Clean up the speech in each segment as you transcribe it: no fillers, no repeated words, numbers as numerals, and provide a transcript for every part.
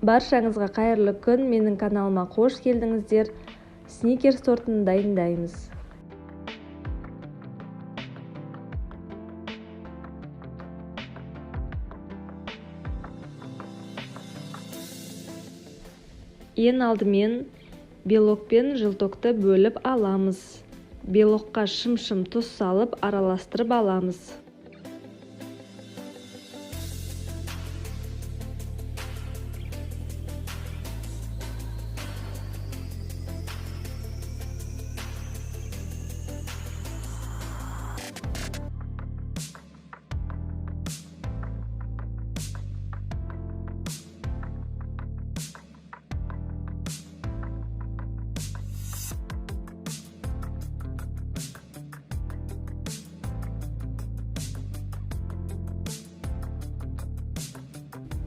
Баршаңызға қайырлы күн, менің каналыма қош келдіңіздер. Сникерс тортын дайындаймыз. Ең алдымен белок пен жылтокты бөліп аламыз. Белокқа шым-шым тұз салып араластырып аламыз.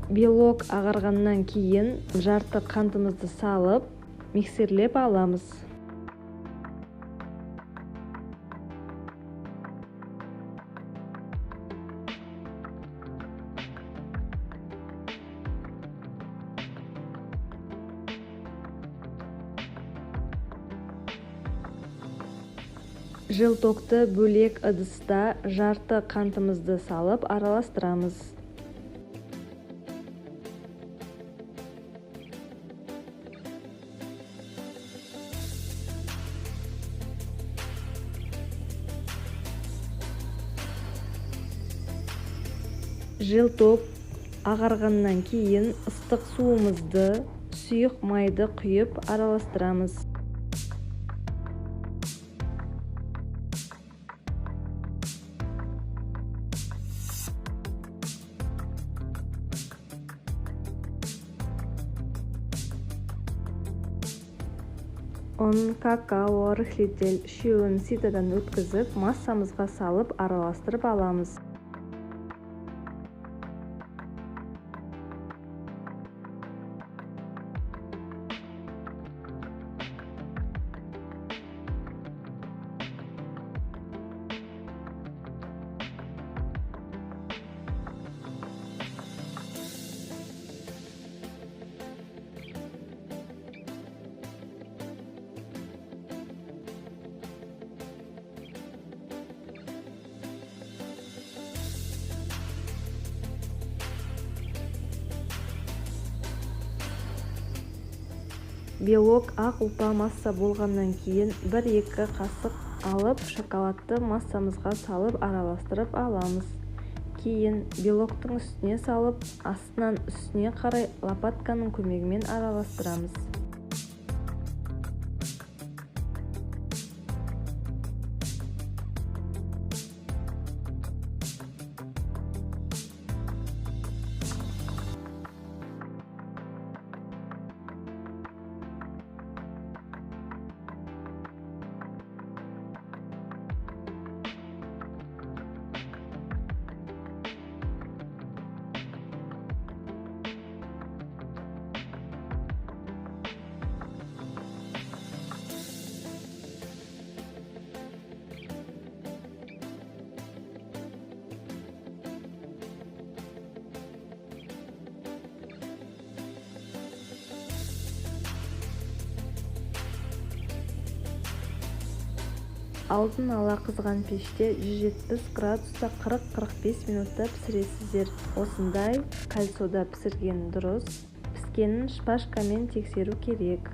Белок ағарғаннан кейін жарты қантымызды салып, миксерлеп аламыз. Жылтокты бөлек ыдыста жарты қантымызды салып араластырамыз. Жылток ағарғаннан кейін ыстық суымызды, сұйық майды құйып араластырамыз. Он, какао, рыхлитель үшеуін ситадан өткізіп, массамызға салып араластырып аламыз. Белок ақ ұлпа масса болғаннан кейін 1-2 қасық алып, шоколадты массамызға салып араластырып аламыз. Кейін белоктың үстіне салып, астынан үстіне қарай лопатканың көмегімен араластырамыз. Алдын ала қызған пеште 170 градуста 40-45 минутта пісіресіздер. Осындай кальцода пісірген дұрыс. Піскенін шпажкамен тексеру керек.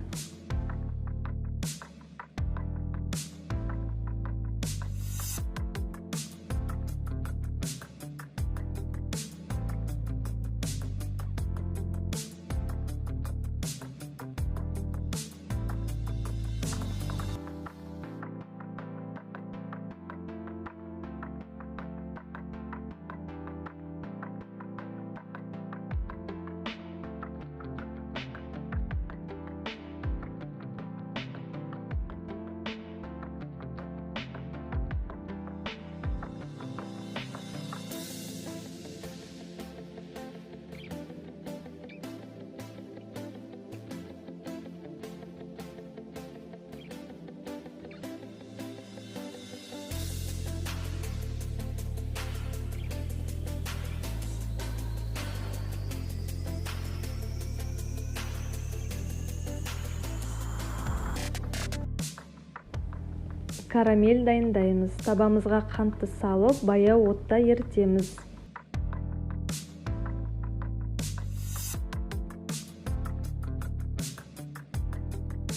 Карамель дайындаймыз. Табамызға қантты салып, баяу отта ерітеміз.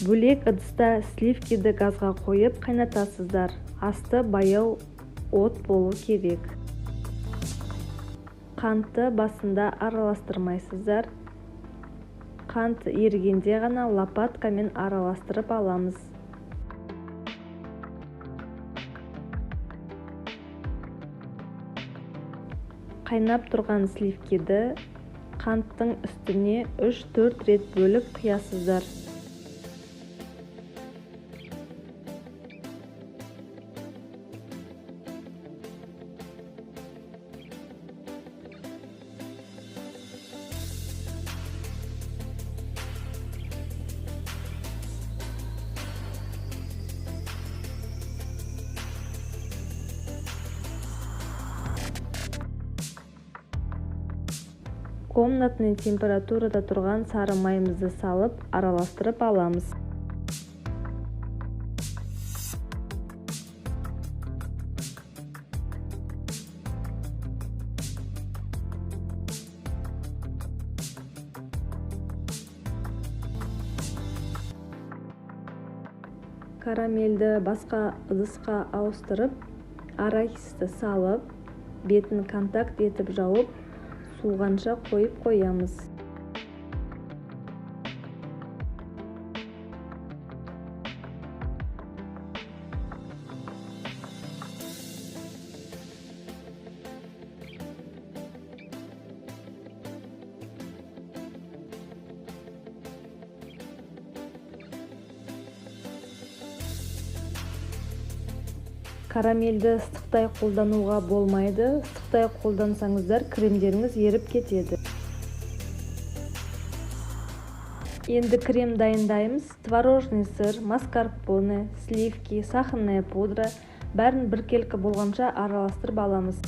Бөлек ыдыста сливкиді газға қойып қайнатасыздар. Асты баяу от болу керек. Қантты басында араластырмайсыздар. Қант ерігенде ғана лопаткамен араластырып аламыз. Қайнап тұрған сливкиді қанттың үстіне 3-4 рет бөліп құясыздар. Комнатный температурада тұрған сары майымызды салып, араластырып аламыз. Карамельді басқа ыдысқа ауыстырып, арахисті салып, бетін контакт етіп жауып, суығанша қойып қоямыз. Карамельді ыстықтай қолдануға болмайды. Ыстықтай қолдансаңыздар, кремдеріңіз еріп кетеді. Енді крем дайындаймыз. Творожный сыр, маскарпоне, сливки, сахарная пудра бәрін біркелкі болғанша араластырып аламыз.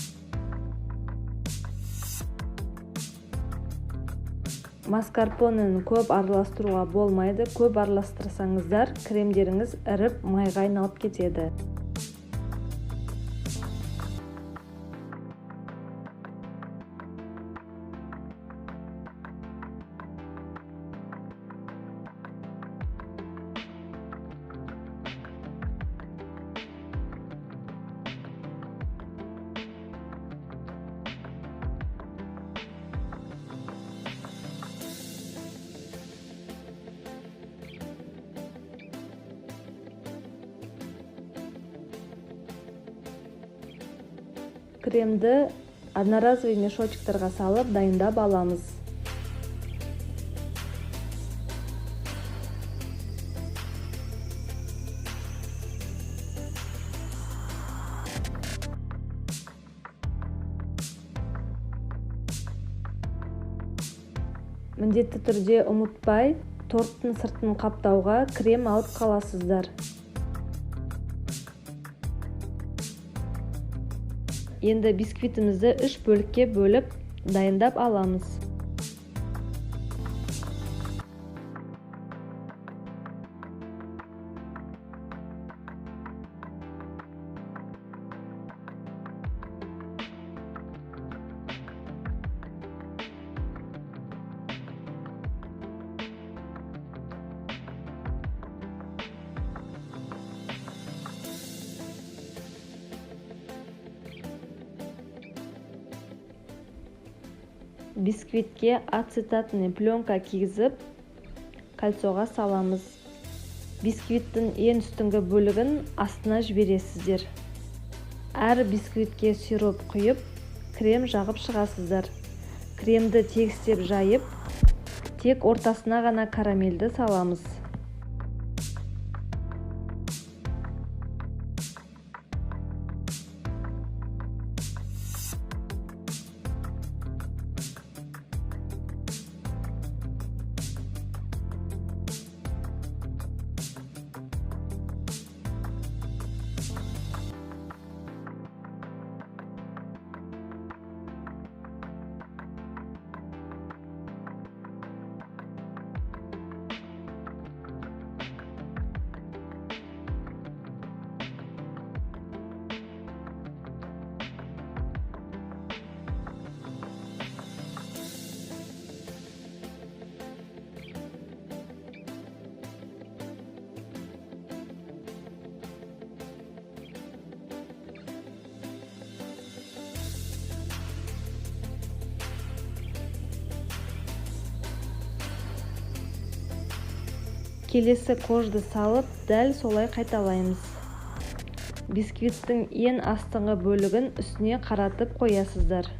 Маскарпонені көп араластыруға болмайды. Көп араластырсаңыздар, кремдеріңіз іріп, майға айналып кетеді. Кремді одноразовый мешочектарға салып дайындап аламыз. Міндетті түрде ұмытпай, торттың сыртын қаптауға крем алып қаласыздар. Енді бисквитімізді 3 бөлікке бөліп дайындап аламыз. Бисквитке ацетатный пленка кигізіп, кольцоға саламыз. Бисквиттің ең үстіңгі бөлігін астына жібересіздер. Әр бисквитке сироп құйып, крем жағып шығасыздар. Кремді тегістеп жайып, тек ортасына ғана карамельді саламыз. келесі кожды салып, дәл солай қайталаймыз. Бисквиттің ең астыңғы бөлігін үстіне қаратып қоясыздар.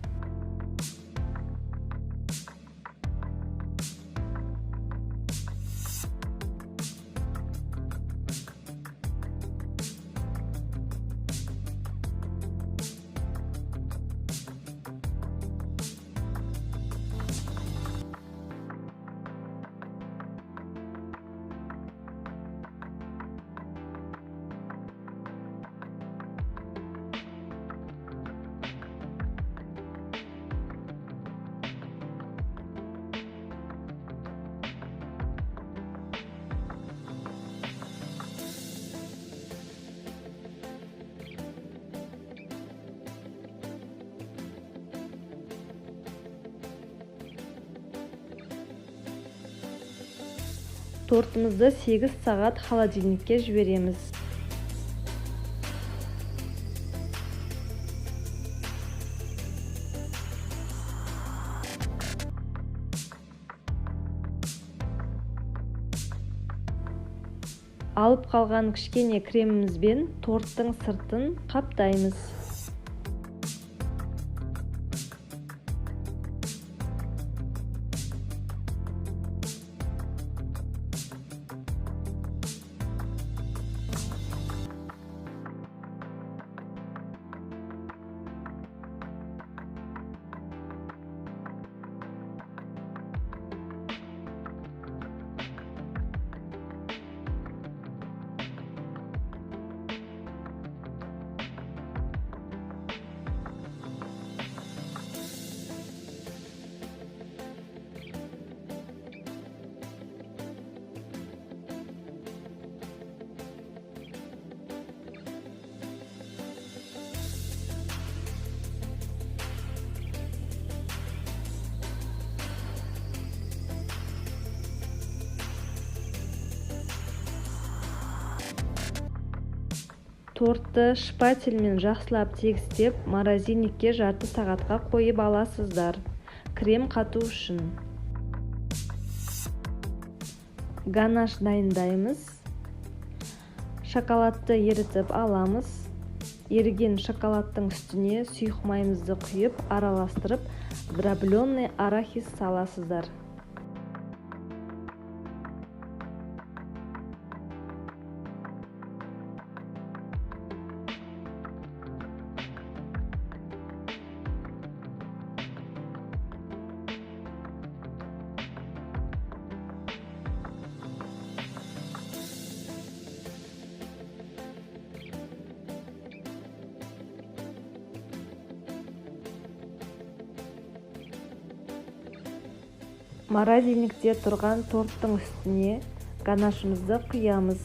Тортымызды 8 сағат холодильникке жібереміз. Алып қалған кішкене кремімізбен торттың сыртын қаптаймыз. Тортты шпательмен жақсылап тегістеп, морозильникке жарты сағатқа қойып аласыздар. Крем қату үшін. Ганаш дайындаймыз. Шоколадты ерітіп аламыз. Еріген шоколадтың үстіне сұйық майымызды құйып, араластырып, дробленый арахис саласыздар. Морозильникте тұрған торттың үстіне ганашымызды құямыз.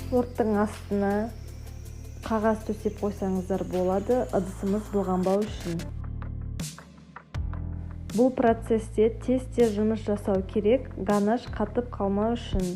Торттың астына қағаз төсеп қойсаңыздар болады, ыдысымыз былғанбау үшін. Бұл процесте тез жұмыс жасау керек, ганаш қатып қалмау үшін.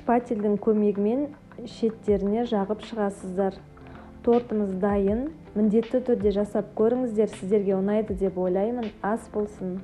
Шпательдің көмегімен шеттеріне жағып шығасыздар. Тортымыз дайын. Міндетті түрде жасап көріңіздер, сіздерге ұнайды деп ойлаймын. Ас болсын.